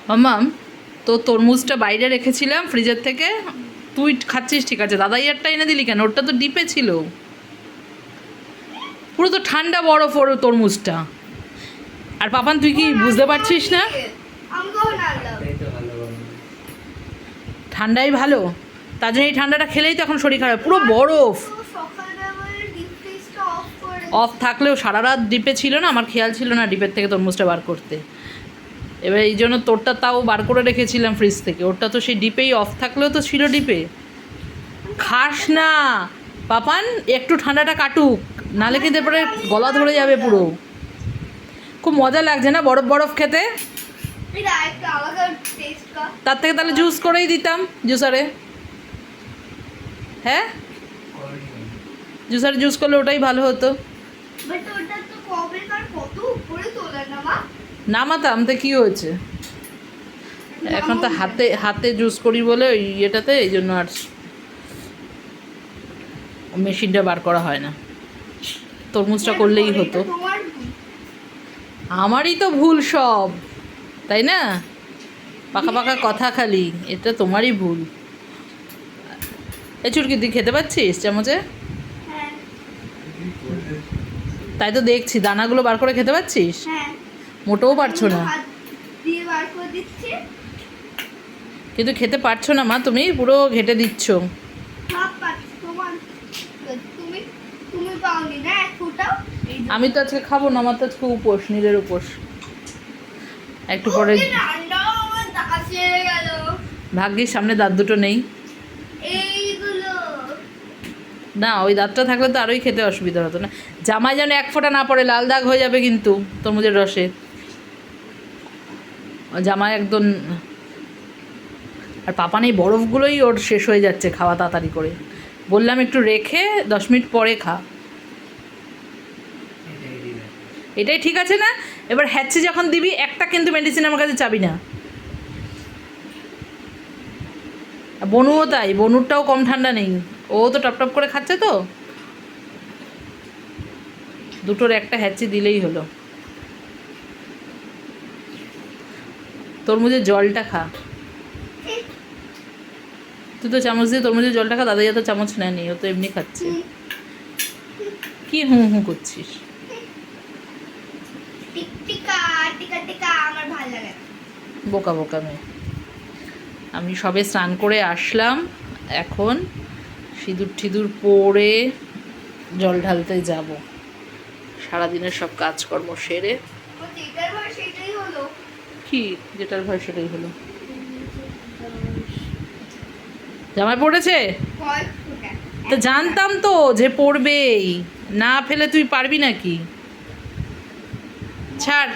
মাম্মাম, তো তরমুজটা বাইরে রেখেছিলাম ফ্রিজের থেকে, তুই খাচ্ছিস ঠিক আছে, দাদা ইয়ারটা এনে দিলি কেন? ওটা তো ডিপে ছিল, পুরো তো ঠান্ডা বরফ ওর তরমুজটা। আর পাপান তুই কি বুঝতে পারছিস না? ঠান্ডাই ভালো, তার জন্য এই ঠান্ডাটা খেলেই তো এখন শরীর খারাপ, পুরো বরফ। অফ থাকলেও সারা রাত ডিপে ছিল না, আমার খেয়াল ছিল না ডিপের থেকে তরমুজটা বার করতে। এবার এই জন্য তোরটা তাও বার করে রেখেছিলাম ফ্রিজ থেকে, ওরটা তো সেই ডিপেই, অফ থাকলেও তো ছিল ডিপে। খাস না পাপান, একটু ঠান্ডাটা কাটুক, নাহলে কিন্তু এরপরে গলা ধরে যাবে পুরো। খুব মজা লাগছে না বরফ বরফ খেতে? তার থেকে তাহলে জুস করেই দিতাম জুসারে। হ্যাঁ, জুসারে জুস করলে ওটাই ভালো হতো। নামাতাম তো কি হয়েছে, এখন তো হাতে হাতে জুস করি বলে ওই ইয়েটাতে, এই জন্য আর মেশিনটা বার করা হয় না। তরমুজটা করলেই হতো। আমারই তো ভুল সব, তাই না? পাকা পাকা কথা খালি, এটা তোমারই ভুল। এই চুরকি তুই খেতে পাচ্ছিস চামচে? তাই তো দেখছি, দানাগুলো বার করে খেতে পাচ্ছিস? মোটেও পারছো না, কিন্তু খেতে পারছো না মা, তুমি পুরো ঘেটে দিচ্ছ। আমি তো আজকে খাবো না, আমার তো আজকে উপোস, নীলের উপোস। একটু পরে ভাগ্যিস সামনে দাঁত দুটো নেই না, ওই দাঁতটা থাকলে তো আরোই খেতে অসুবিধা হতো না। জামায় যেন এক ফোঁটা না পড়ে, লাল দাগ হয়ে যাবে কিন্তু তরমুজের রসে, জামায় একদম। আর পাপান এই বরফগুলোই ওর শেষ হয়ে যাচ্ছে খাওয়া তাড়াতাড়ি করে, বললাম একটু রেখে 10 মিনিট পরে খা। এটাই ঠিক আছে না? এবার হ্যাচি যখন দিবি একটা কিন্তু মেডিসিন আমার কাছে চাবি না। বনুও তাই, বনুরটাও কম ঠান্ডা নেই, ও তো টপ টপ করে খাচ্ছে, তো দুটোর একটা হ্যাচি দিলেই হলো। তরমুজের জলটা খা, তুই তো চামচ দিয়ে তরমুজের জলটা খা, দাদা তো চামচ নেয়নি, ও তো এমনি খাচ্ছে। কি হুঁ হুঁ করছিস? বোকা বোকা মেয়ে। আমি সবে স্নান করে আসলাম, এখন সিঁদুর টিঁদুর পরে জল ঢালতে যাব, সারাদিনের সব কাজকর্ম সেরে। কি যেটার ভয় সেটাই হলো। জামাই পড়েছে তো জানতাম তো যে পড়বেই, না ফেলে তুই পারবি নাকি? ছাড়।